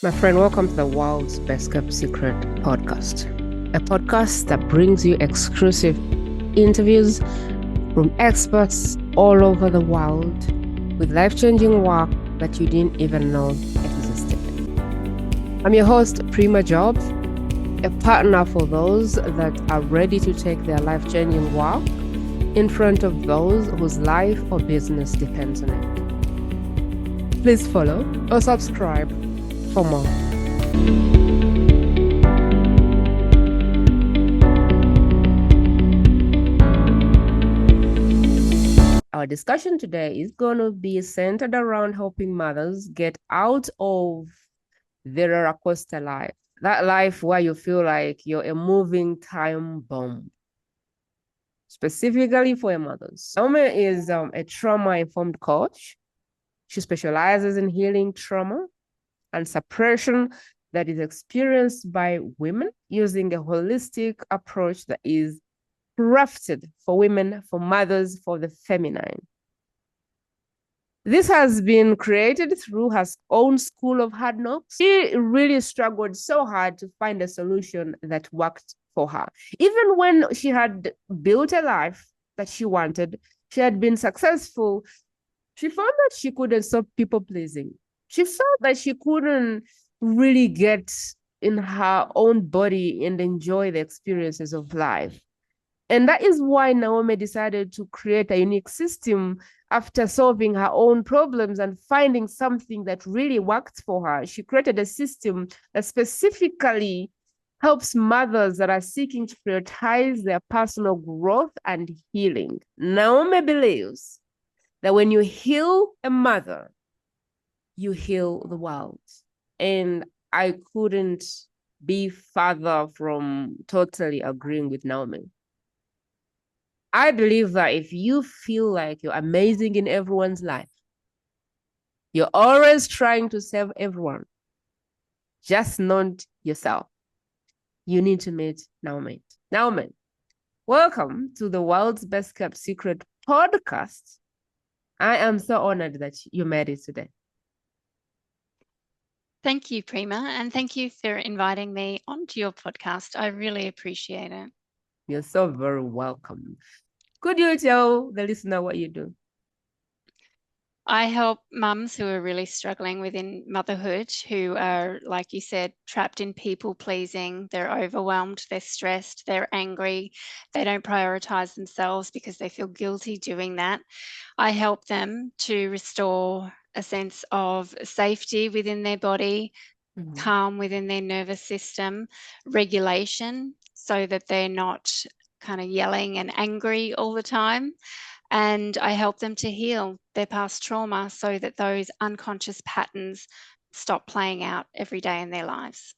My friend, welcome to the world's best kept secret podcast, a podcast that brings you exclusive interviews from experts all over the world with life-changing work that you didn't even know existed. I'm your host, Prima Jobs, a partner for those that are ready to take their life-changing work in front of those whose life or business depends on it. Please follow or subscribe for more. Our discussion today is going to be centered around helping mothers get out of their roller coaster life, that life where you feel like you're a moving time bomb, specifically for mothers. Naomi is a trauma-informed coach. She specializes in healing trauma and suppression that is experienced by women using a holistic approach that is crafted for women, for mothers, for the feminine. This has been created through her own school of hard knocks. She really struggled so hard to find a solution that worked for her. Even when she had built a life that she wanted, she had been successful, she found that she couldn't stop people pleasing. She felt that she couldn't really get in her own body and enjoy the experiences of life. And that is why Naomi decided to create a unique system after solving her own problems and finding something that really worked for her. She created a system that specifically helps mothers that are seeking to prioritize their personal growth and healing. Naomi believes that when you heal a mother, you heal the world. And I couldn't be further from totally agreeing with Naomi. I believe that if you feel like you're amazing in everyone's life, you're always trying to save everyone, just not yourself, you need to meet Naomi. Naomi, welcome to the world's best kept secret podcast. I am so honored that you made it today. Thank you, Prima, and thank you for inviting me onto your podcast. I really appreciate it. You're so very welcome. Could you tell the listener what you do? I help mums who are really struggling within motherhood, who are, like you said, trapped in people pleasing. They're overwhelmed, they're stressed, they're angry, they don't prioritize themselves because they feel guilty doing that. I help them to restore a sense of safety within their body, calm within their nervous system, regulation, so that they're not kind of yelling and angry all the time. And I help them to heal their past trauma so that those unconscious patterns stop playing out every day in their lives.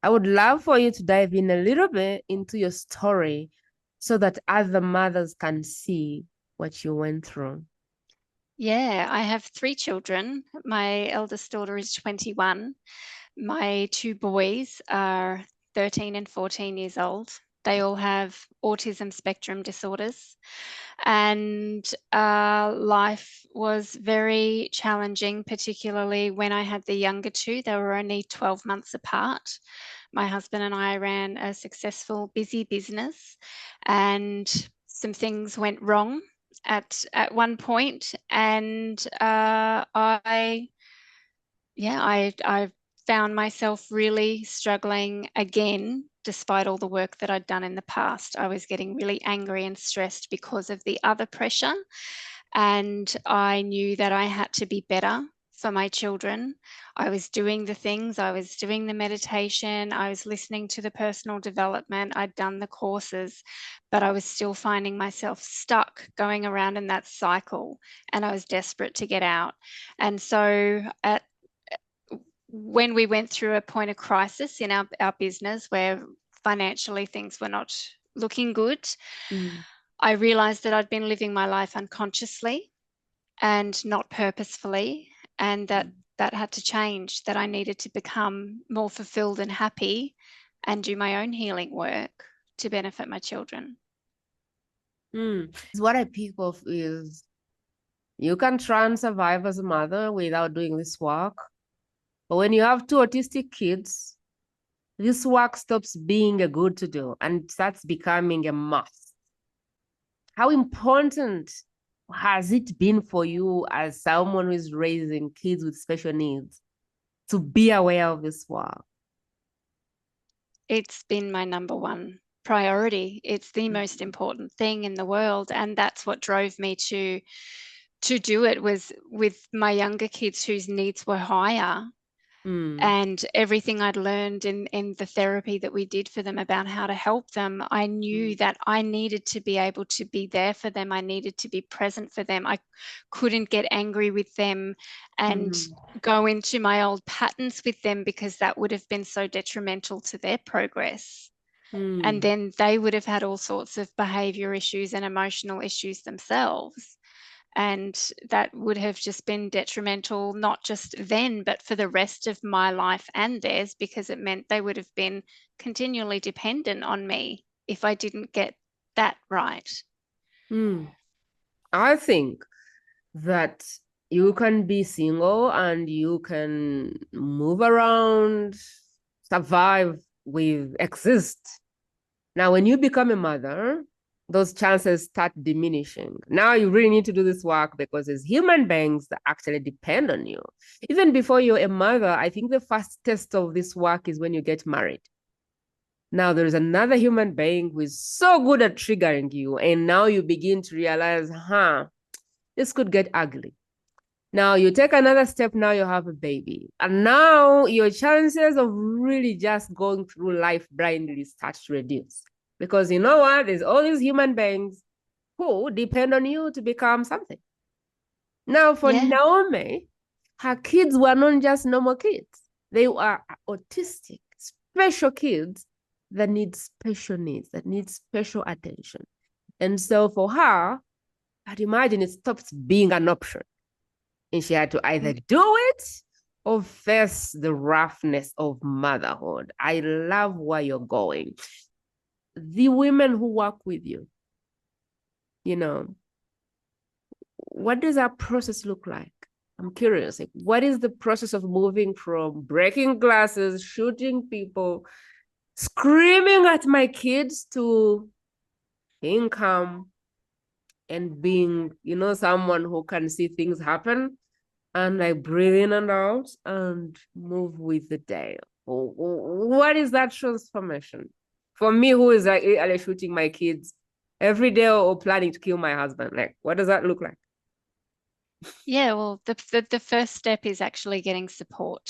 I would love for you to dive in a little bit into your story so that other mothers can see what you went through. Yeah, I have 3 children. My eldest daughter is 21. My 2 boys are 13 and 14 years old. They all have autism spectrum disorders. And life was very challenging, particularly when I had the younger 2. They were only 12 months apart. My husband and I ran a successful, busy business, and some things went wrong at one point, and I found myself really struggling again, despite all the work that I'd done in the past. I was getting really angry and stressed because of the other pressure, and I knew that I had to be better for my children. I was doing the things, I was doing the meditation, I was listening to the personal development, I'd done the courses, but I was still finding myself stuck going around in that cycle, and I was desperate to get out. And so when we went through a point of crisis in our business where financially things were not looking good, I realized that I'd been living my life unconsciously and not purposefully, and that had to change, that I needed to become more fulfilled and happy and do my own healing work to benefit my children. What I pick up is you can try and survive as a mother without doing this work, But when you have two autistic kids, this work stops being a good to do and starts becoming a must. How important has it been for you as someone who is raising kids with special needs to be aware of this work? It's been my number one priority. It's the most important thing in the world, and that's what drove me to do it, was with my younger kids whose needs were higher. And everything I'd learned in the therapy that we did for them about how to help them, I knew that I needed to be able to be there for them. I needed to be present for them. I couldn't get angry with them and go into my old patterns with them, because that would have been so detrimental to their progress. And then they would have had all sorts of behavior issues and emotional issues themselves. And that would have just been detrimental, not just then, but for the rest of my life and theirs, because it meant they would have been continually dependent on me if I didn't get that right. I think that you can be single and you can move around, survive, exist. Now, when you become a mother, those chances start diminishing. Now you really need to do this work because as human beings that actually depend on you. Even before you're a mother, I think the first test of this work is when you get married. Now there's another human being who is so good at triggering you, and now you begin to realize, this could get ugly. Now you take another step, now you have a baby. And now your chances of really just going through life blindly start to reduce. Because you know what? There's all these human beings who depend on you to become something. Now for Naomi, her kids were not just normal kids. They were autistic, special kids that need special needs, that need special attention. And so for her, I'd imagine it stops being an option. And she had to either do it or face the roughness of motherhood. I love where you're going. The women who work with you, what does that process look like? I'm curious. Like, what is the process of moving from breaking glasses, shooting people, screaming at my kids to being calm and being, someone who can see things happen and like breathe in and out and move with the day? What is that transformation? For me, who is like shooting my kids every day or planning to kill my husband, like, what does that look like? Yeah, well, the first step is actually getting support.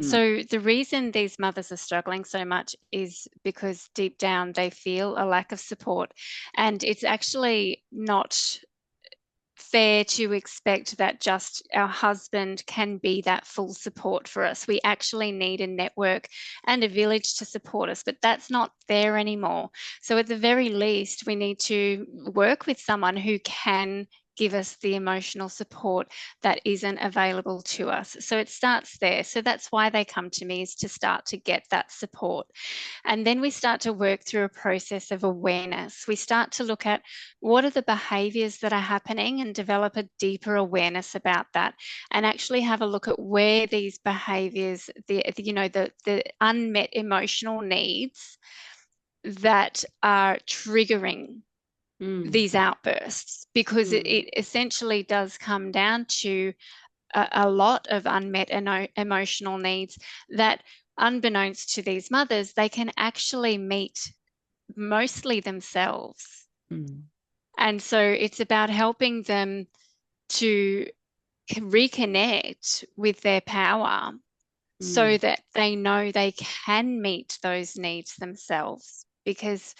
So the reason these mothers are struggling so much is because deep down they feel a lack of support. And it's actually not fair to expect that just our husband can be that full support for us. We actually need a network and a village to support us, but that's not there anymore. So at the very least, we need to work with someone who can give us the emotional support that isn't available to us. So it starts there. So that's why they come to me, is to start to get that support. And then we start to work through a process of awareness. We start to look at what are the behaviors that are happening and develop a deeper awareness about that, and actually have a look at where these behaviors, the unmet emotional needs that are triggering these outbursts, because it essentially does come down to a lot of unmet emotional needs that, unbeknownst to these mothers, they can actually meet mostly themselves. And so it's about helping them to reconnect with their power so that they know they can meet those needs themselves. Because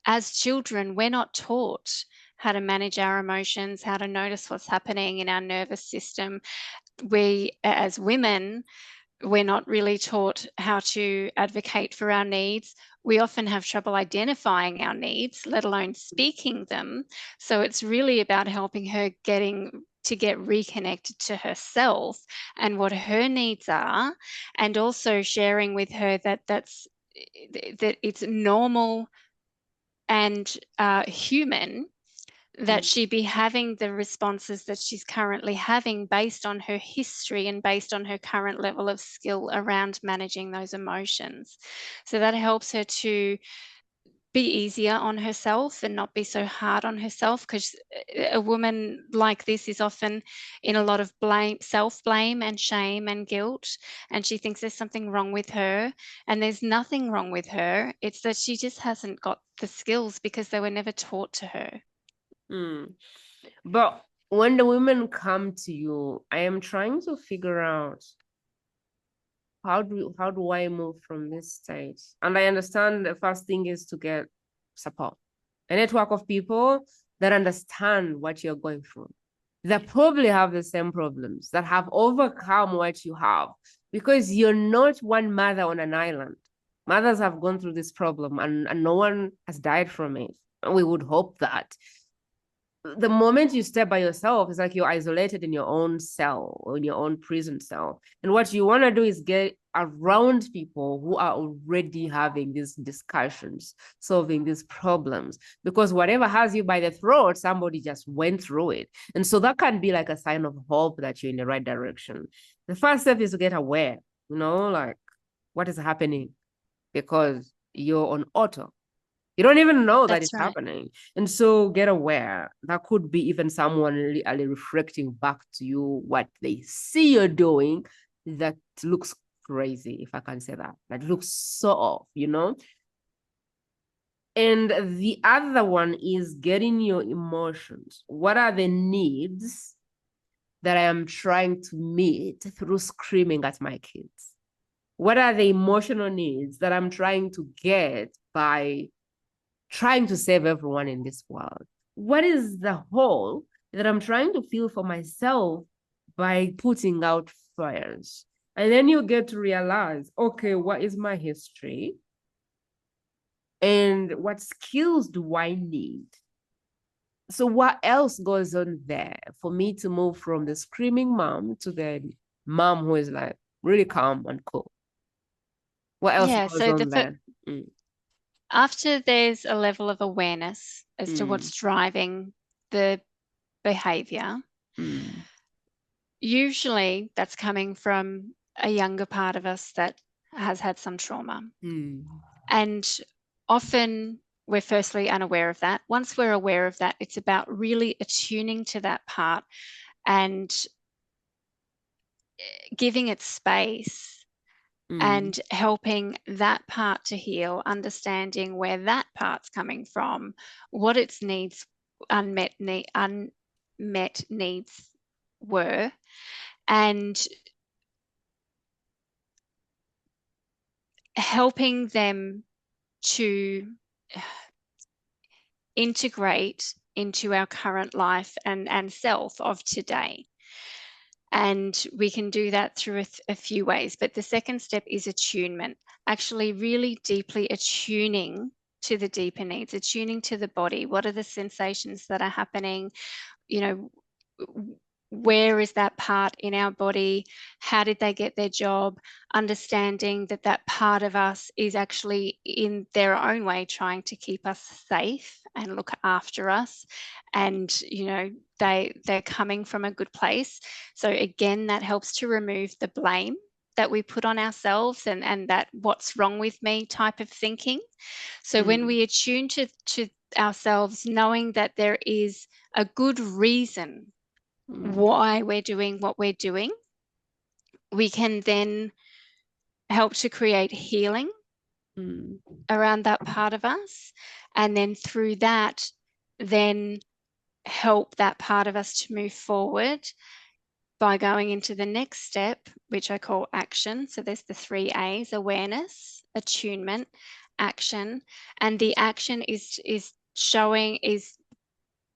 as children, we're not taught how to manage our emotions, how to notice what's happening in our nervous system. We, as women, we're not really taught how to advocate for our needs. We often have trouble identifying our needs, let alone speaking them. So it's really about helping her get reconnected to herself and what her needs are, and also sharing with her that it's normal and human that she be having the responses that she's currently having based on her history and based on her current level of skill around managing those emotions. So that helps her to be easier on herself and not be so hard on herself, because a woman like this is often in a lot of blame, self-blame and shame and guilt, and she thinks there's something wrong with her, and there's nothing wrong with her. It's that she just hasn't got the skills because they were never taught to her. But when the women come to you, I am trying to figure out how do I move from this state? And I understand the first thing is to get support, a network of people that understand what you're going through, that probably have the same problems, that have overcome what you have, because you're not one mother on an island. Mothers have gone through this problem and no one has died from it. And we would hope that. The moment you step by yourself, it's like you're isolated in your own cell or in your own prison cell. And what you want to do is get around people who are already having these discussions, solving these problems, because whatever has you by the throat, somebody just went through it. And so that can be like a sign of hope that you're in the right direction. The first step is to get aware, like what is happening, because you're on auto. You don't even know that That's it's right. happening. And so get aware. That could be even someone really reflecting back to you what they see you're doing that looks crazy, if I can say that. That looks so off, And the other one is getting your emotions. What are the needs that I am trying to meet through screaming at my kids? What are the emotional needs that I'm trying to get by trying to save everyone in this world? What is the hole that I'm trying to fill for myself by putting out fires? And then you get to realize, okay, what is my history? And what skills do I need? So what else goes on there for me to move from the screaming mom to the mom who is like really calm and cool? What else goes So on there? after there's a level of awareness as to what's driving the behavior, usually that's coming from a younger part of us that has had some trauma. And often we're firstly unaware of that. Once we're aware of that, it's about really attuning to that part and giving it space and helping that part to heal, understanding where that part's coming from, what its needs, unmet needs were, and helping them to integrate into our current life and self of today. And we can do that through a few ways. But the second step is attunement, actually really deeply attuning to the deeper needs, attuning to the body. What are the sensations that are happening? Where is that part in our body? How did they get their job? Understanding that that part of us is actually in their own way trying to keep us safe and look after us. And, they're coming from a good place. So again, that helps to remove the blame that we put on ourselves and that what's wrong with me type of thinking. So when we attune to ourselves, knowing that there is a good reason why we're doing what we're doing, we can then help to create healing around that part of us. And then through that, then help that part of us to move forward by going into the next step, which I call action. So there's the 3 A's: awareness, attunement, action. And the action is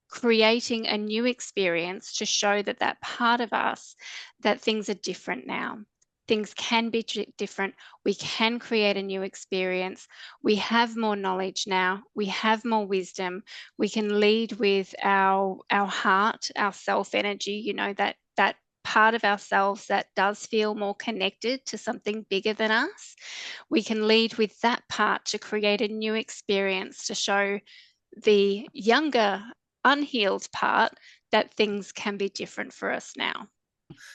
creating a new experience to show that that part of us, that things are different now. Things can be different. We can create a new experience. We have more knowledge now. We have more wisdom. We can lead with our heart, our self energy, that part of ourselves that does feel more connected to something bigger than us. We can lead with that part to create a new experience, to show the younger unhealed part that things can be different for us now.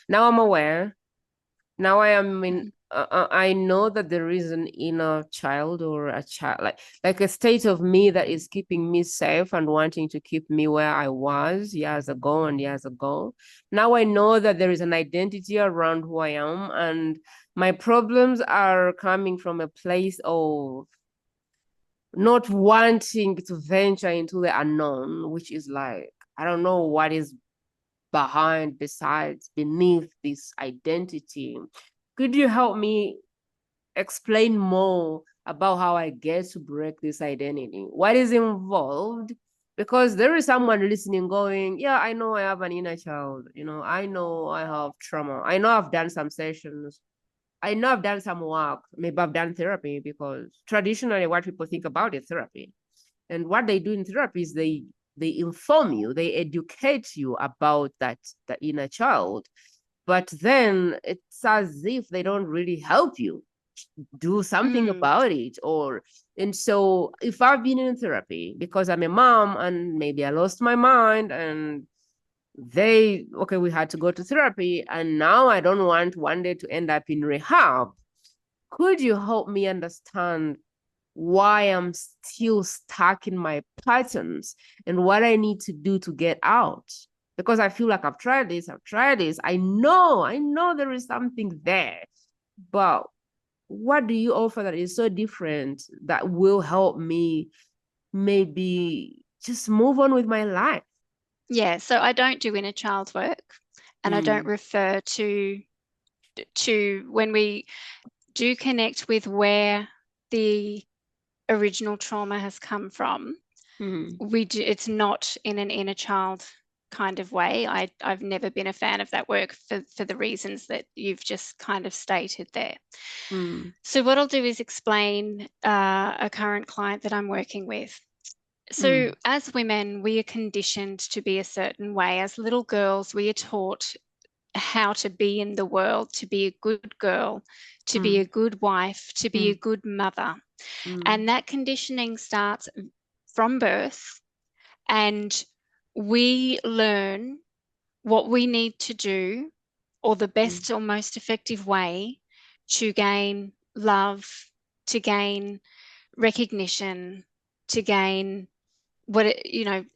Now I'm aware. Now I am in. I know that there is an inner child or a child, like a state of me that is keeping me safe and wanting to keep me where I was years ago and years ago. Now I know that there is an identity around who I am, and my problems are coming from a place of not wanting to venture into the unknown, which is like, I don't know what is behind, besides, beneath this identity. Could you help me explain more about how I get to break this identity? What is involved? Because there is someone listening going, yeah, I know I have an inner child. I know I have trauma. I know I've done some sessions. I know I've done some work. Maybe I've done therapy, because traditionally what people think about is therapy. And what they do in therapy is they inform you, they educate you about the inner child. But then it's as if they don't really help you do something about it. And so if I've been in therapy because I'm a mom and maybe I lost my mind, and we had to go to therapy, and now I don't want one day to end up in rehab. Could you help me understand why I'm still stuck in my patterns and what I need to do to get out? Because I feel like I've tried this. I know there is something there, but what do you offer that is so different that will help me maybe just move on with my life? Yeah, so I don't do inner child work, and I don't Mm, refer to when we do connect with where the original trauma has come from. mm, It's not in an inner child kind of way. I've never been a fan of that work for the reasons that you've just kind of stated there. mm, So what I'll do is explain a current client that I'm working with. So mm, as women, we are conditioned to be a certain way. As little girls, we are taught how to be in the world, to be a good girl, to be a mm, good wife, to be a mm, good mother. mm, And that conditioning starts from birth, and we learn what we need to do, or the mm, best or most effective way to gain love, to gain recognition, to gain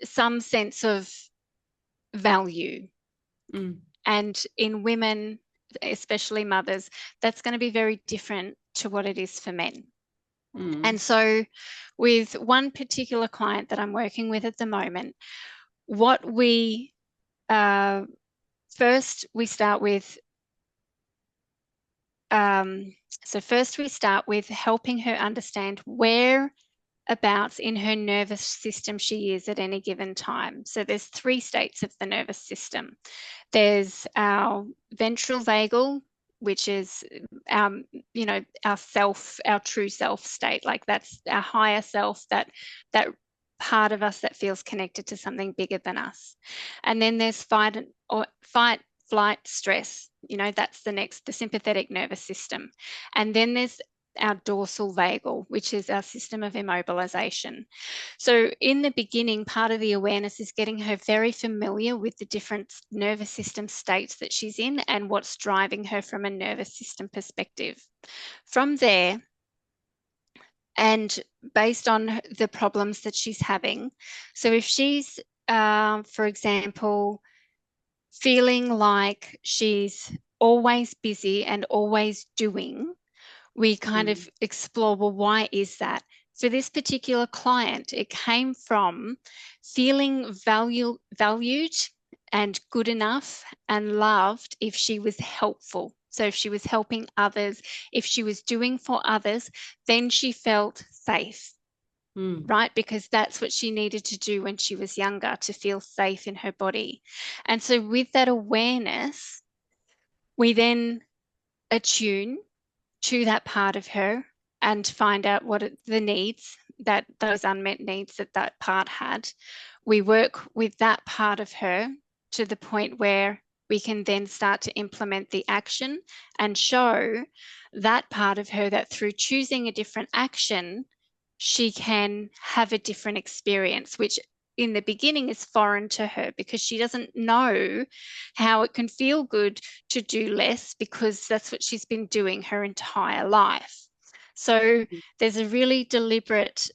some sense of value. mm, And in women, especially mothers, that's going to be very different to what it is for men. mm, And so, with one particular client that I'm working with at the moment, what we first we start with. First we start with helping her understand whereabouts in her nervous system she is at any given time. So there's 3 states of the nervous system. There's our ventral vagal, which is our, our true self state. Like that's our higher self, that part of us that feels connected to something bigger than us. And then there's fight, flight, stress. That's the sympathetic nervous system. And then there's our dorsal vagal, which is our system of immobilization. So in the beginning, part of the awareness is getting her very familiar with the different nervous system states that she's in and what's driving her from a nervous system perspective. From there, and based on the problems that she's having, so if she's, for example, feeling like she's always busy and always doing, we kind mm, of explore, well, why is that? For this particular client, it came from feeling valued and good enough and loved if she was helpful. So if she was helping others, if she was doing for others, then she felt safe, mm, right? Because that's what she needed to do when she was younger, to feel safe in her body. And so with that awareness, we then attune to that part of her and find out what the needs, that those unmet needs that part had. We work with that part of her to the point where we can then start to implement the action and show that part of her that through choosing a different action, she can have a different experience, which in the beginning is foreign to her because she doesn't know how it can feel good to do less because that's what she's been doing her entire life. So there's a really deliberate,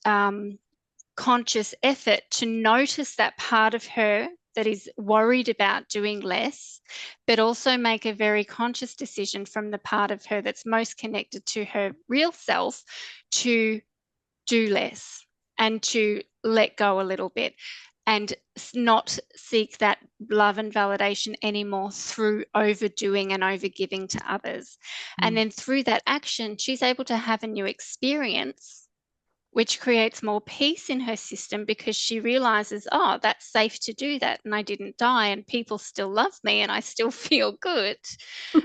conscious effort to notice that part of her that is worried about doing less, but also make a very conscious decision from the part of her that's most connected to her real self to do less and to let go a little bit and not seek that love and validation anymore through overdoing and overgiving to others. And then through that action, she's able to have a new experience, which creates more peace in her system because she realizes, oh, that's safe to do that. And I didn't die and people still love me and I still feel good.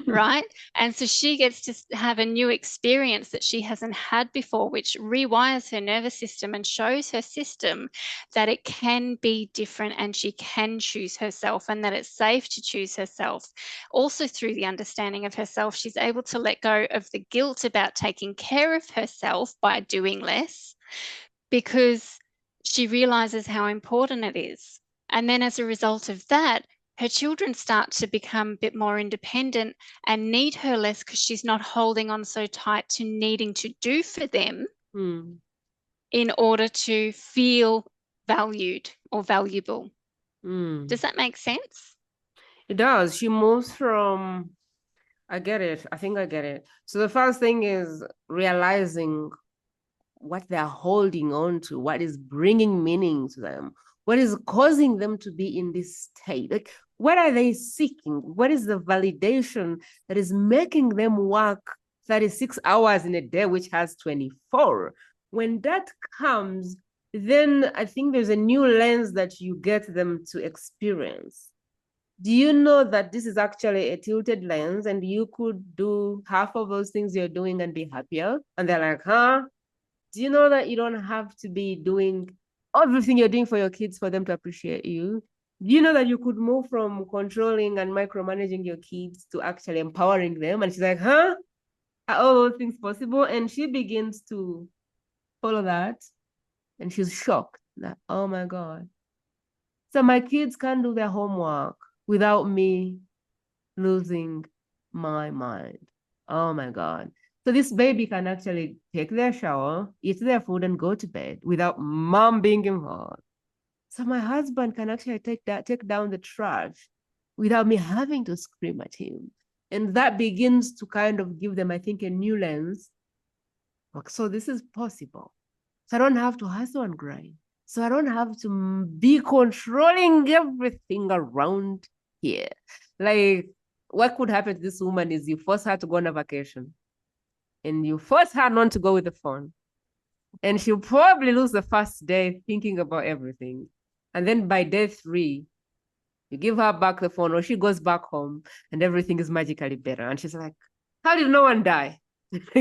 Right. And so she gets to have a new experience that she hasn't had before, which rewires her nervous system and shows her system that it can be different and she can choose herself and that it's safe to choose herself. Also, through the understanding of herself, she's able to let go of the guilt about taking care of herself by doing less, because she realizes how important it is. And then as a result of that, her children start to become a bit more independent and need her less because she's not holding on so tight to needing to do for them in order to feel valued or valuable. Does that make sense? It does. She moves from, I get it. I think I get it. So the first thing is realizing what they're holding on to, what is bringing meaning to them, what is causing them to be in this state. Like, what are they seeking? What is the validation that is making them work 36 hours in a day, which has 24? When that comes, then I think there's a new lens that you get them to experience. Do you know that this is actually a tilted lens and you could do half of those things you're doing and be happier? And they're like, huh? Do you know that you don't have to be doing everything you're doing for your kids for them to appreciate you? Do you know that you could move from controlling and micromanaging your kids to actually empowering them? And she's like, huh? Are all those things possible? And she begins to follow that. And she's shocked that, oh my God. So my kids can't do their homework without me losing my mind. Oh my God. So this baby can actually take their shower, eat their food, and go to bed without mom being involved. So my husband can actually take down the trash without me having to scream at him. And that begins to kind of give them, I think, a new lens. So this is possible. So I don't have to hustle and grind. So I don't have to be controlling everything around here. Like, what could happen to this woman is you force her to go on a vacation and you force her not to go with the phone. And she'll probably lose the first day thinking about everything. And then by day 3, you give her back the phone or she goes back home and everything is magically better. And she's like, how did no one die? This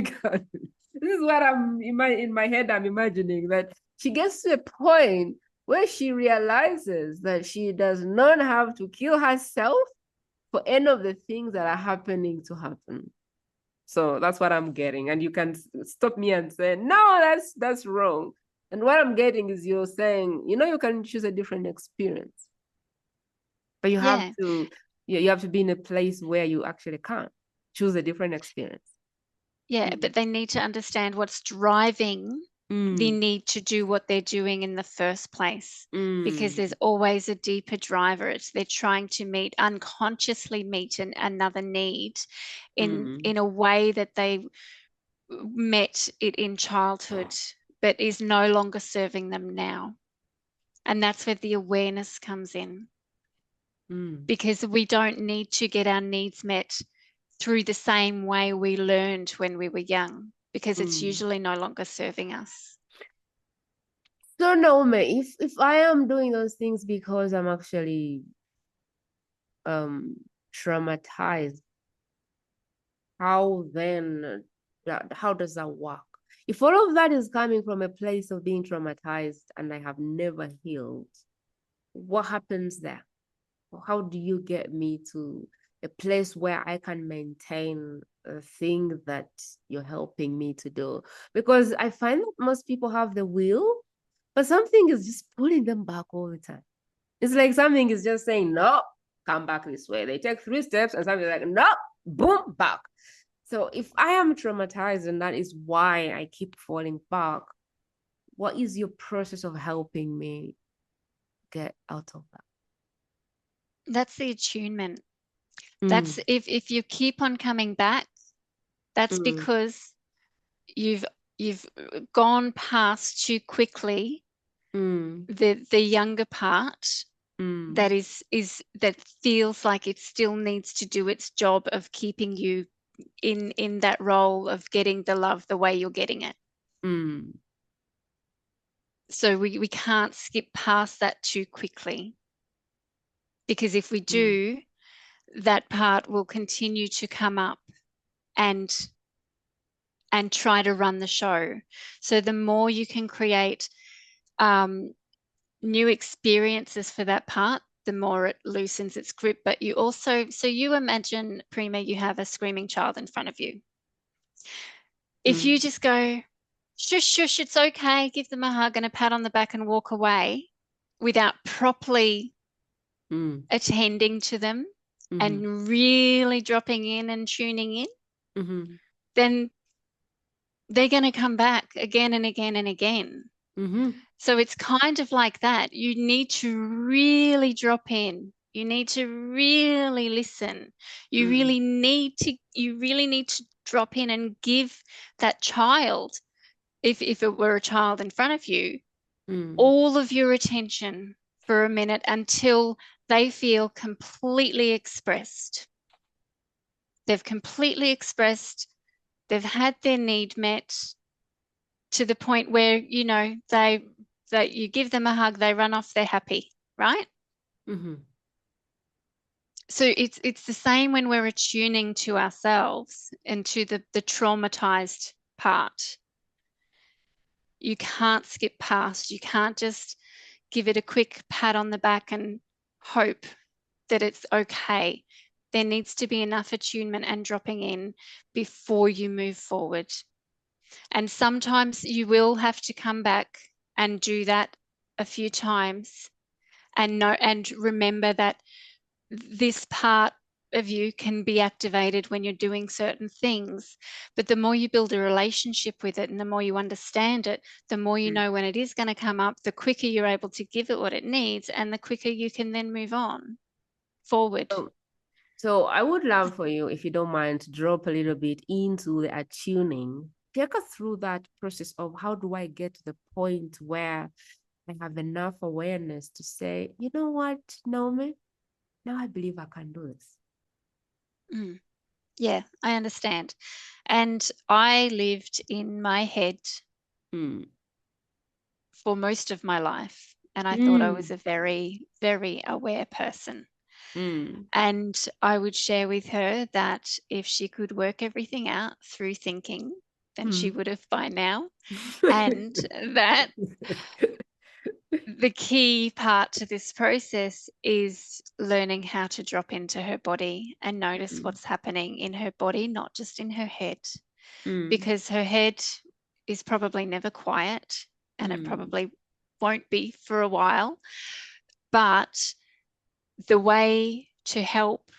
is what I'm in my head, I'm imagining that she gets to a point where she realizes that she does not have to kill herself for any of the things that are happening to happen. So that's what I'm getting. And you can stop me and say, no, that's wrong. And what I'm getting is you're saying, you can choose a different experience. But you have to be in a place where you actually can choose a different experience. Yeah, but they need to understand what's driving the need to do what they're doing in the first place, because there's always a deeper driver. They're trying to unconsciously meet another need in a way that they met it in childhood, but is no longer serving them now. And that's where the awareness comes in, because we don't need to get our needs met through the same way we learned when we were young, because it's usually no longer serving us. So Naomi, if I am doing those things because I'm actually traumatized, how does that work? If all of that is coming from a place of being traumatized and I have never healed, what happens there? How do you get me to a place where I can maintain a thing that you're helping me to do? Because I find that most people have the will, but something is just pulling them back all the time. It's like something is just saying, no, come back this way. They take 3 steps and something's like, no, boom, back. So if I am traumatized and that is why I keep falling back, what is your process of helping me get out of that? That's the attunement. Mm, That's if you keep on coming back, that's mm, because you've gone past too quickly mm, the younger part mm, that that feels like it still needs to do its job of keeping you in that role of getting the love the way you're getting it. mm, So we can't skip past that too quickly, because if we mm, do, that part will continue to come up and try to run the show. So the more you can create um, new experiences for that part, the more it loosens its grip. But you also, so you imagine, Prima, you have a screaming child in front of you. If you mm, just go, shush, shush, it's okay, give them a hug and a pat on the back and walk away without properly mm, attending to them mhm, and really dropping in and tuning in, mhm, then they're going to come back again and again and again. mhm, So it's kind of like that. You need to really drop in. You need to really listen. mm, You really need to drop in and give that child, if it were a child in front of you, mm, all of your attention for a minute until they feel completely expressed. They've completely expressed, they've had their need met to the point where, that you give them a hug, they run off, they're happy, right? mhm, So it's the same when we're attuning to ourselves and to the traumatized part. You can't skip past. You can't just give it a quick pat on the back and hope that it's okay. There needs to be enough attunement and dropping in before you move forward. And sometimes you will have to come back and do that a few times and know and remember that this part of you can be activated when you're doing certain things. But the more you build a relationship with it and the more you understand it, the more you mm. know when it is going to come up, the quicker you're able to give it what it needs and the quicker you can then move on forward. So, so I would love for you, if you don't mind, to drop a little bit into the attuning. Take us through that process of how do I get to the point where I have enough awareness to say, you know what, Naomi, now I believe I can do this. Mm, yeah, I understand. And I lived in my head Mm, for most of my life. And I thought I was mm, a very, very aware person. mm, And I would share with her that if she could work everything out through thinking, then she mm. would have by now. And that the key part to this process is learning how to drop into her body and notice Mm, what's happening in her body, not just in her head, mm, because her head is probably never quiet and it mm, probably won't be for a while. But the way to help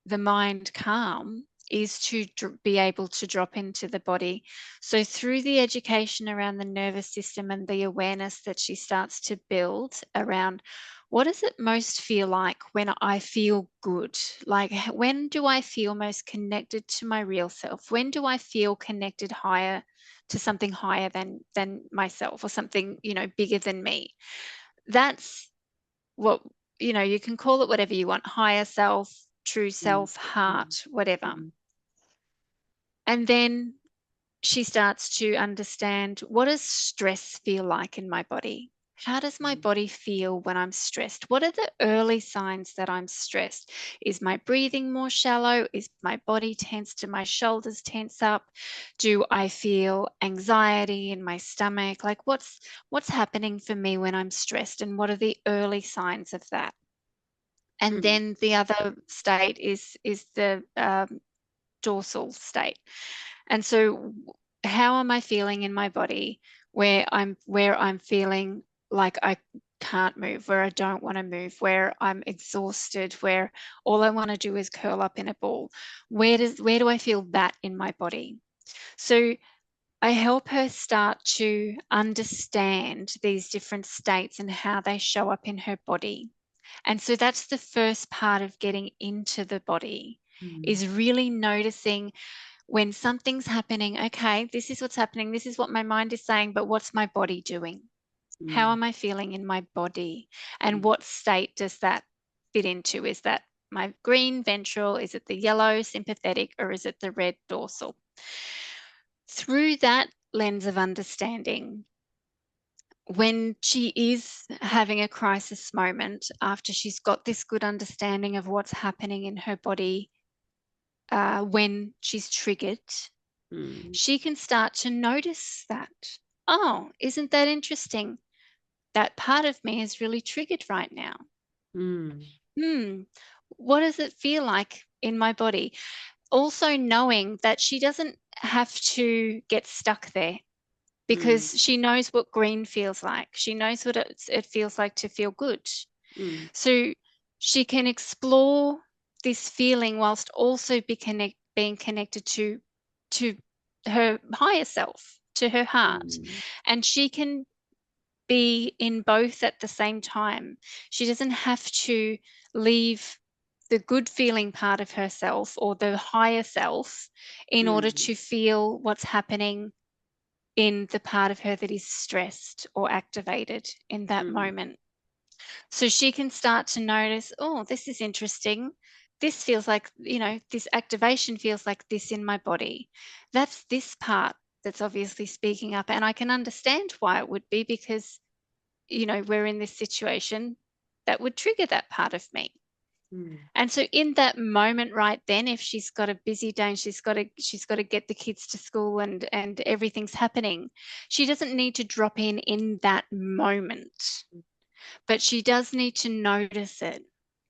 the mind calm is to be able to drop into the body. So through the education around the nervous system and the awareness that she starts to build around, what does it most feel like when I feel good? Like, when do I feel most connected to my real self? When do I feel connected higher to something higher than myself, or something, bigger than me? That's what, you can call it whatever you want: higher self, true mm, self, mm, heart, whatever. mm, And then she starts to understand, what does stress feel like in my body? How does my mm, body feel when I'm stressed? What are the early signs that I'm stressed? Is my breathing more shallow? Is my body tense? Do my shoulders tense up? Do I feel anxiety in my stomach? Like, what's happening for me when I'm stressed, and what are the early signs of that? And mm, then the other state is the dorsal state. And so, how am I feeling in my body where I'm feeling like I can't move, where I don't want to move, where I'm exhausted, where all I want to do is curl up in a ball. Where do I feel that in my body? So I help her start to understand these different states and how they show up in her body. And so that's the first part of getting into the body, is really noticing when something's happening. Okay, this is what's happening. This is what my mind is saying, but what's my body doing? How am I feeling in my body? And what state does that fit into? Is that my green ventral? Is it the yellow sympathetic, or is it the red dorsal? Through that lens of understanding, when she is having a crisis moment, after she's got this good understanding of what's happening in her body, when she's triggered, she can start to notice that. Oh, isn't that interesting? That part of me is really triggered right now. What does it feel like in my body? Also knowing that she doesn't have to get stuck there, because she knows what green feels like. She knows what it feels like to feel good. So she can explore this feeling whilst also being connected to her higher self, to her heart. And she can be in both at the same time. She doesn't have to leave the good feeling part of herself or the higher self in order to feel what's happening in the part of her that is stressed or activated in that moment. So she can start to notice, oh, this is interesting. This feels like, this activation feels like this in my body. That's this part that's obviously speaking up. And I can understand why it would be, because, we're in this situation that would trigger that part of me. And so in that moment right then, if she's got a busy day and she's got to get the kids to school and everything's happening, she doesn't need to drop in that moment, but she does need to notice it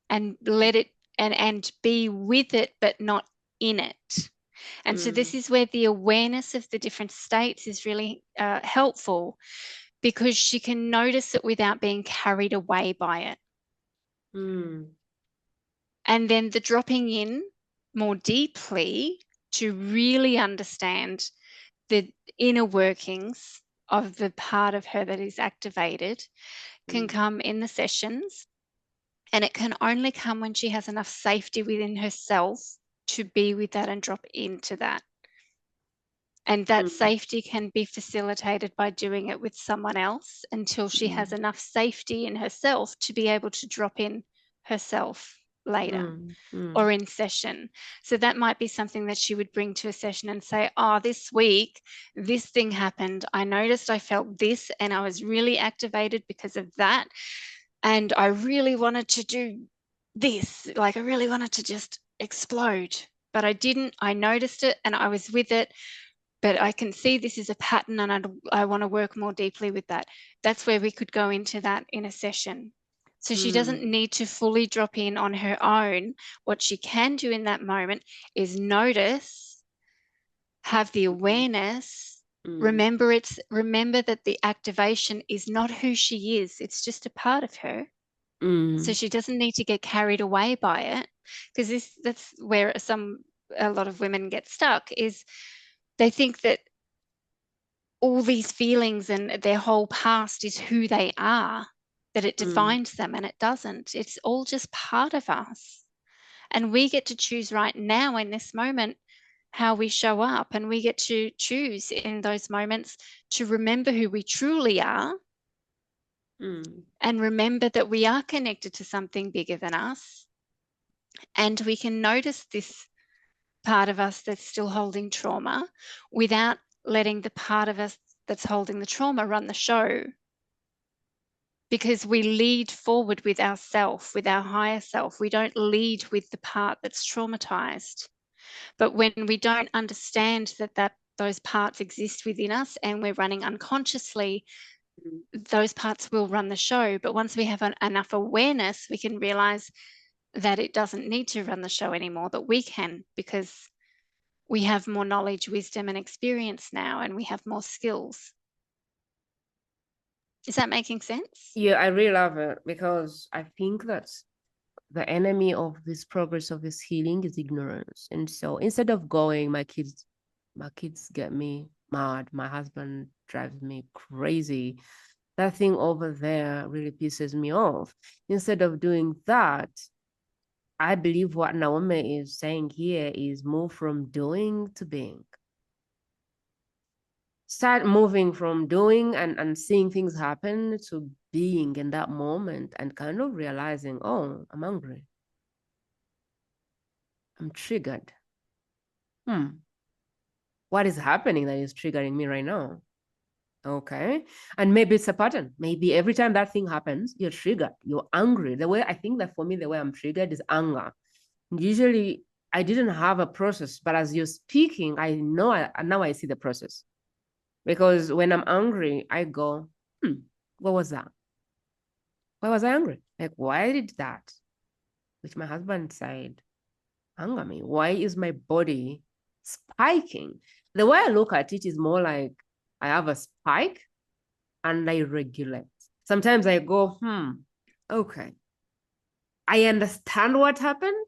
and let it and be with it, but not in it. And so this is where the awareness of the different states is really helpful, because she can notice it without being carried away by it. And then the dropping in more deeply to really understand the inner workings of the part of her that is activated can come in the sessions. And it can only come when she has enough safety within herself to be with that and drop into that. And that safety can be facilitated by doing it with someone else until she has enough safety in herself to be able to drop in herself later or in session. So that might be something that she would bring to a session and say, oh, this week, this thing happened. I noticed I felt this and I was really activated because of that. And I really wanted to do this. Like I really wanted to just explode, but I didn't. I noticed it and I was with it. But I can see this is a pattern and I want to work more deeply with that. That's where we could go into that in a session. So she doesn't need to fully drop in on her own. What she can do in that moment is notice, have the awareness, remember that the activation is not who she is. It's just a part of her. So she doesn't need to get carried away by it, because that's where a lot of women get stuck, is they think that all these feelings and their whole past is who they are, that it defines them, and it doesn't. It's all just part of us. And we get to choose right now in this moment how we show up, and we get to choose in those moments to remember who we truly are and remember that we are connected to something bigger than us. And we can notice this part of us that's still holding trauma without letting the part of us that's holding the trauma run the show, because we lead forward with ourself, with our higher self. We don't lead with the part that's traumatized. But when we don't understand that those parts exist within us and we're running unconsciously, those parts will run the show. But once we have enough awareness, we can realize that it doesn't need to run the show anymore, that we can, because we have more knowledge, wisdom, and experience now, and we have more skills. Is that making sense? Yeah, I really love it, because I think that the enemy of this progress of this healing is ignorance. And so instead of going, my kids get me mad. My husband drives me crazy. That thing over there really pisses me off. Instead of doing that, I believe what Naomi is saying here is move from doing to being. Start moving from doing and seeing things happen to being in that moment, and kind of realizing, oh, I'm hungry. I'm triggered. What is happening that is triggering me right now? Okay. And maybe it's a pattern. Maybe every time that thing happens, you're triggered. You're angry. The way I think that for me, the way I'm triggered is anger. Usually I didn't have a process, but as you're speaking, I know now I see the process. Because when I'm angry, I go, what was that? Why was I angry? Like, why did that? Which my husband said, anger me. Why is my body spiking? The way I look at it is more like I have a spike and I regulate. Sometimes I go, okay. I understand what happened.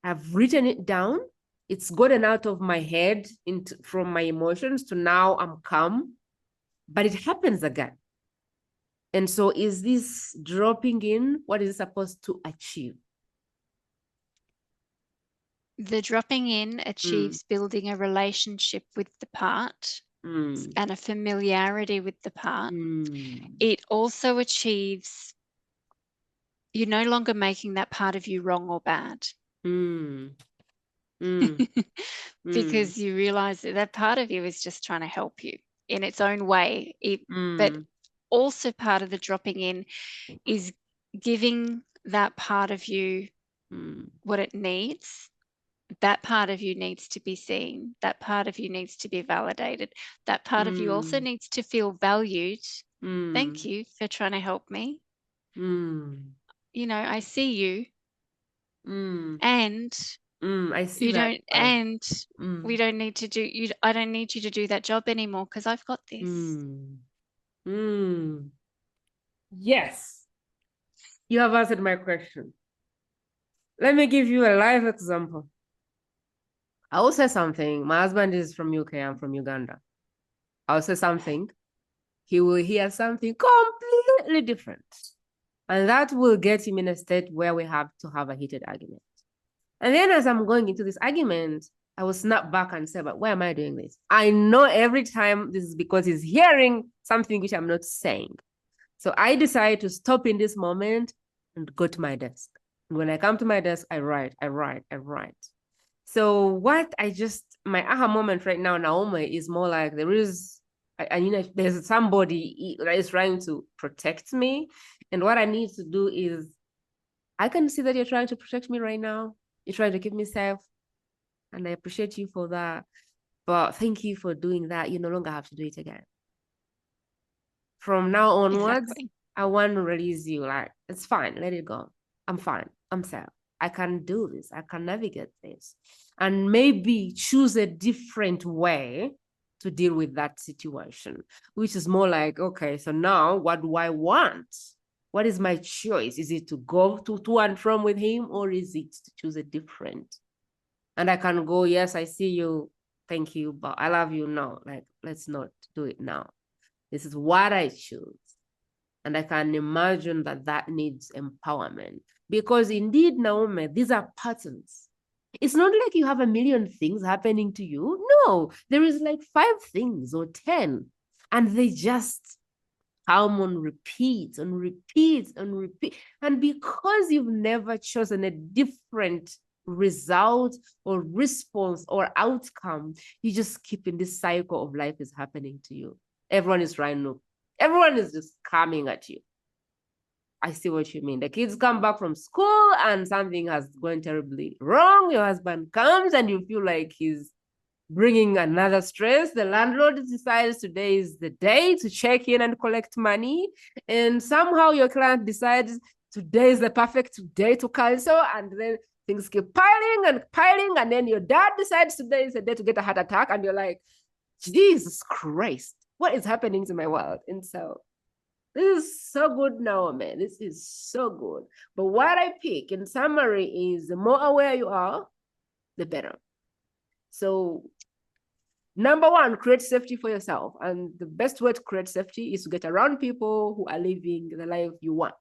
I've written it down. It's gotten out of my head from my emotions to now I'm calm, but it happens again. And so is this dropping in? What is it supposed to achieve? The dropping in achieves building a relationship with the part and a familiarity with the part. It also achieves you're no longer making that part of you wrong or bad. Because you realize that part of you is just trying to help you in its own way. But also part of the dropping in is giving that part of you what it needs. That part of you needs to be seen. That part of you needs to be validated. That part of you also needs to feel valued. Thank you for trying to help me. You know, I see you. And I see you that. don't, and we don't need to do you. I don't need you to do that job anymore because I've got this. Yes, you have answered my question. Let me give you a live example. I will say something. My husband is from UK. I'm from Uganda. I'll say something. He will hear something completely different. And that will get him in a state where we have to have a heated argument. And then as I'm going into this argument, I will snap back and say, but why am I doing this? I know every time this is because he's hearing something which I'm not saying. So I decide to stop in this moment and go to my desk. And when I come to my desk, I write. So what my aha moment right now, Naomi, is more like there's somebody that is trying to protect me. And what I need to do is, I can see that you're trying to protect me right now. You're trying to keep me safe. And I appreciate you for that. But thank you for doing that. You no longer have to do it again. From now onwards, exactly. I want to release you. Like, it's fine. Let it go. I'm fine. I'm safe. I can do this. I can navigate this. And maybe choose a different way to deal with that situation, which is more like, okay, so now what do I want? What is my choice? Is it to go to and from with him, or is it to choose a different? And I can go, yes, I see you. Thank you, but I love you. No, like, let's not do it now. This is what I choose. And I can imagine that needs empowerment. Because indeed, Naomi, these are patterns. It's not like you have a million things happening to you. No, there is like 5 things or 10. And they just come on repeat and repeat and repeat. And because you've never chosen a different result or response or outcome, you just keep in this cycle of life is happening to you. Everyone is rhino. Everyone is just coming at you. I see what you mean. The kids come back from school and something has gone terribly wrong. Your husband comes and you feel like he's bringing another stress. The landlord decides today is the day to check in and collect money. And somehow your client decides today is the perfect day to cancel. And then things keep piling and piling. And then your dad decides today is the day to get a heart attack. And you're like, Jesus Christ, what is happening to my world? And so This is so good, Naomi. This is so good. But what I pick in summary is the more aware you are, the better. So number one, create safety for yourself. And the best way to create safety is to get around people who are living the life you want.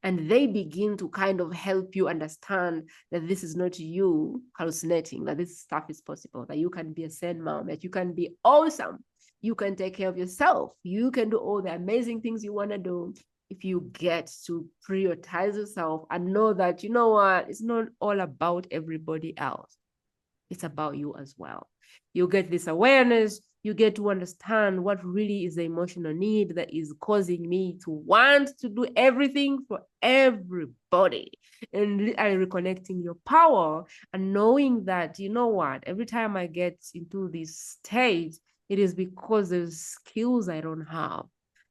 And they begin to kind of help you understand that this is not you hallucinating, that this stuff is possible, that you can be a sane mom, that you can be awesome, you can take care of yourself, you can do all the amazing things you want to do if you get to prioritize yourself and know that, you know what, it's not all about everybody else. It's about you as well. You get this awareness, you get to understand what really is the emotional need that is causing me to want to do everything for everybody. And reconnecting your power and knowing that, you know what, every time I get into this state, it is because there's skills I don't have,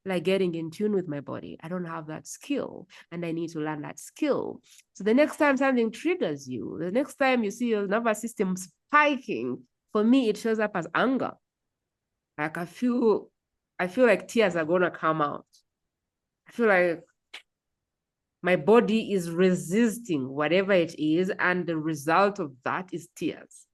like getting in tune with my body. I don't have that skill and I need to learn that skill. So the next time something triggers you, the next time you see your nervous system spiking, for me, it shows up as anger. Like I feel like tears are gonna come out. I feel like my body is resisting whatever it is, and the result of that is tears.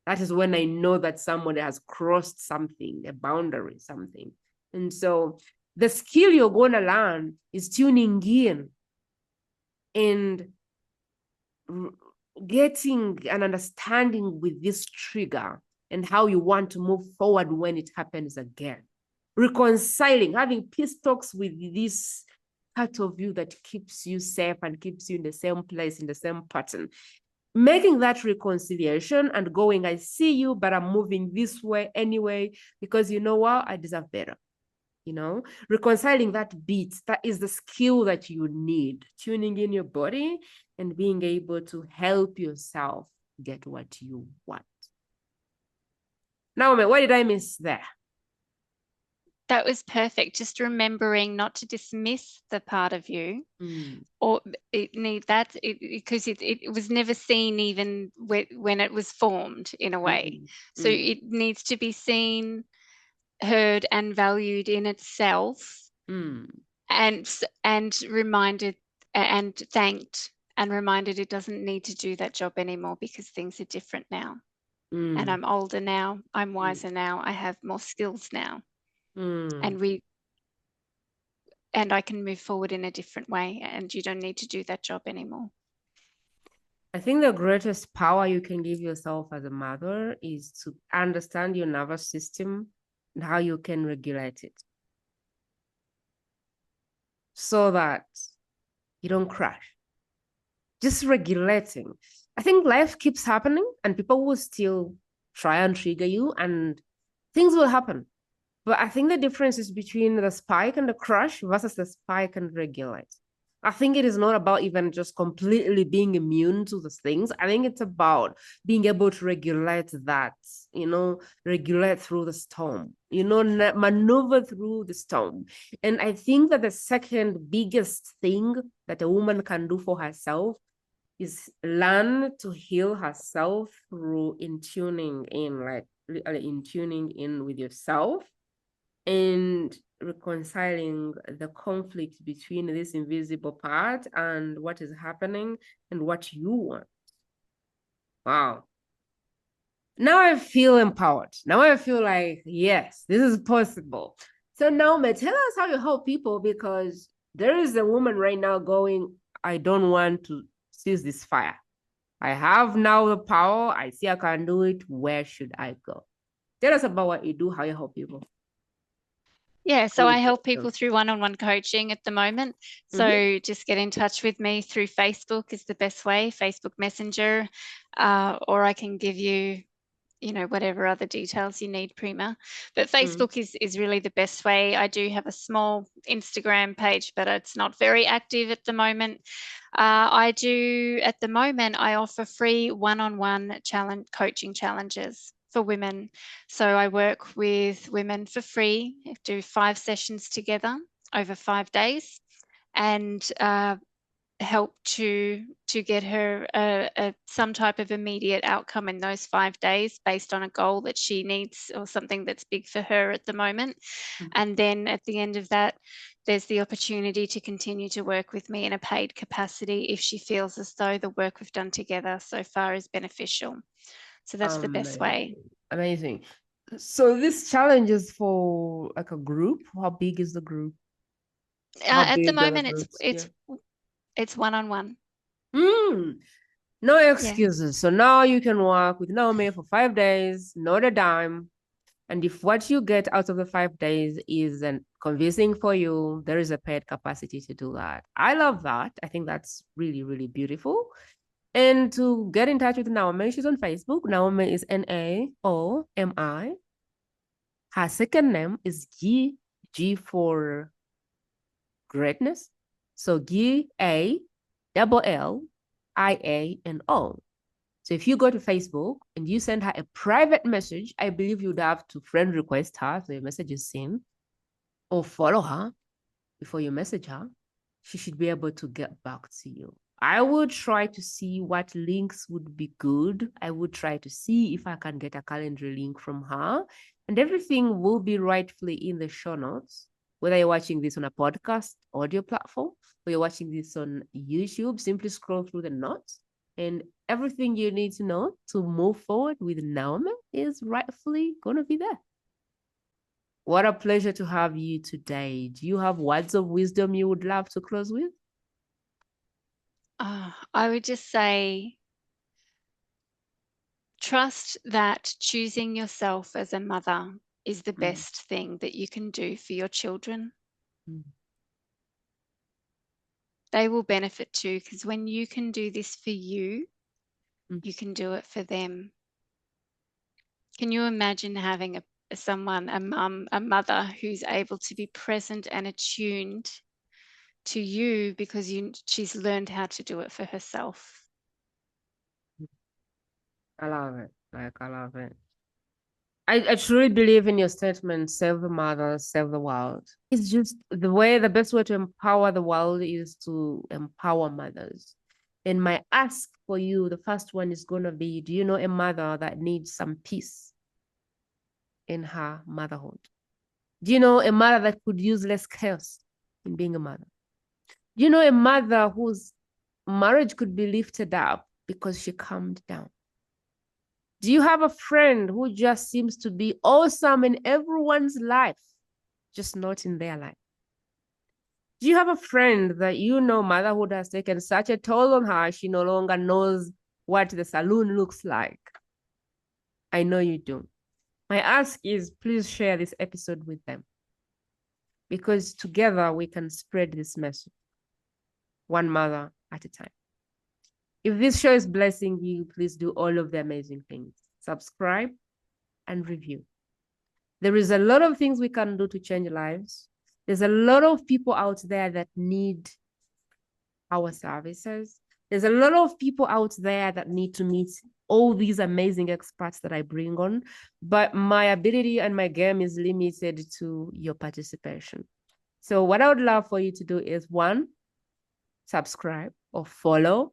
That is when I know that somebody has crossed something, a boundary, something. And so the skill you're gonna learn is tuning in and getting an understanding with this trigger and how you want to move forward when it happens again. Reconciling, having peace talks with this part of you that keeps you safe and keeps you in the same place, in the same pattern. Making that reconciliation and going, I see you, but I'm moving this way anyway, because you know what? I deserve better. You know, reconciling that beat, that is the skill that you need, tuning in your body and being able to help yourself get what you want. Naomi, what did I miss there? That was perfect. Just remembering not to dismiss the part of you, or it need that because it was never seen even when it was formed in a way. So it needs to be seen, heard, and valued in itself, and reminded and thanked and reminded it doesn't need to do that job anymore because things are different now. And I'm older now, I'm wiser now, I have more skills now. And I can move forward in a different way, and you don't need to do that job anymore. I think the greatest power you can give yourself as a mother is to understand your nervous system and how you can regulate it so that you don't crash. Just regulating. I think life keeps happening and people will still try and trigger you and things will happen. But I think the difference is between the spike and the crash versus the spike and regulate. I think it is not about even just completely being immune to those things. I think it's about being able to regulate that, regulate through the storm, maneuver through the storm. And I think that the second biggest thing that a woman can do for herself is learn to heal herself through in tuning in with yourself and reconciling the conflict between this invisible part and what is happening and what you want. Wow. Now I feel empowered. Now I feel like, yes, this is possible. So Naomi, tell us how you help people, because there is a woman right now going, I don't want to seize this fire. I have now the power. I see I can do it. Where should I go? Tell us about what you do, how you help people. Yeah, so I help people through one-on-one coaching at the moment. So just get in touch with me through Facebook is the best way, Facebook Messenger, or I can give you, whatever other details you need, Prima. But Facebook is really the best way. I do have a small Instagram page, but it's not very active at the moment. I offer free one-on-one coaching challenges for women. So I work with women for free, do 5 sessions together over 5 days. And help to get her some type of immediate outcome in those 5 days based on a goal that she needs or something that's big for her at the moment. And then at the end of that, there's the opportunity to continue to work with me in a paid capacity if she feels as though the work we've done together so far is beneficial. So that's the best way. Amazing. So this challenge is for like a group. How big is the group? At the moment, it's one-on-one. No excuses. So now you can work with Naomi for 5 days, not a dime. And if what you get out of the 5 days isn't convincing for you, there is a paid capacity to do that. I love that. I think that's really, really beautiful. And to get in touch with Naomi, she's on Facebook. Naomi is Naomi. Her second name is G for greatness. So GALLIANO. So if you go to Facebook and you send her a private message, I believe you'd have to friend request her so your message is seen, or follow her before you message her. She should be able to get back to you. I would try to see what links would be good. I would try to see if I can get a calendar link from her, and everything will be rightfully in the show notes. Whether you're watching this on a podcast audio platform or you're watching this on YouTube, simply scroll through the notes and everything you need to know to move forward with Naomi is rightfully going to be there. What a pleasure to have you today. Do you have words of wisdom you would love to close with? I would just say, trust that choosing yourself as a mother is the best thing that you can do for your children. They will benefit too, because when you can do this for you, you can do it for them. Can you imagine having a mother who's able to be present and attuned to you because she's learned how to do it for herself? I love it. I love it. I truly believe in your statement, save the mother, save the world. It's just the best way to empower the world is to empower mothers. And my ask for you, the first one is going to be, do you know a mother that needs some peace in her motherhood? Do you know a mother that could use less chaos in being a mother? Do you know a mother whose marriage could be lifted up because she calmed down? Do you have a friend who just seems to be awesome in everyone's life, just not in their life? Do you have a friend that you know motherhood has taken such a toll on her, she no longer knows what the saloon looks like? I know you do. My ask is, please share this episode with them, because together we can spread this message, one mother at a time. If this show is blessing you, please do all of the amazing things. Subscribe and review. There is a lot of things we can do to change lives. There's a lot of people out there that need our services. There's a lot of people out there that need to meet all these amazing experts that I bring on, but my ability and my game is limited to your participation. So what I would love for you to do is, 1, subscribe or follow,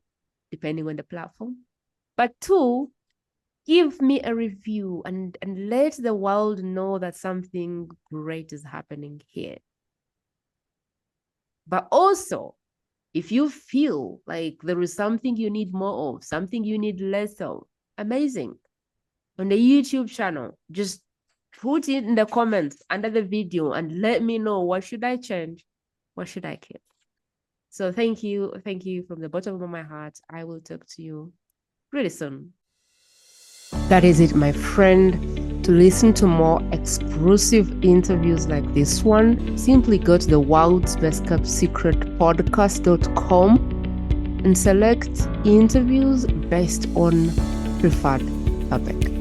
depending on the platform. But 2, give me a review and let the world know that something great is happening here. But also, if you feel like there is something you need more of, something you need less of, amazing. On the YouTube channel, just put it in the comments under the video and let me know, what should I change? What should I keep? So thank you from the bottom of my heart. I will talk to you really soon. That is it, my friend. To listen to more exclusive interviews like this one, simply go to the World's Best Kept Secret podcast.com and select interviews based on preferred topic.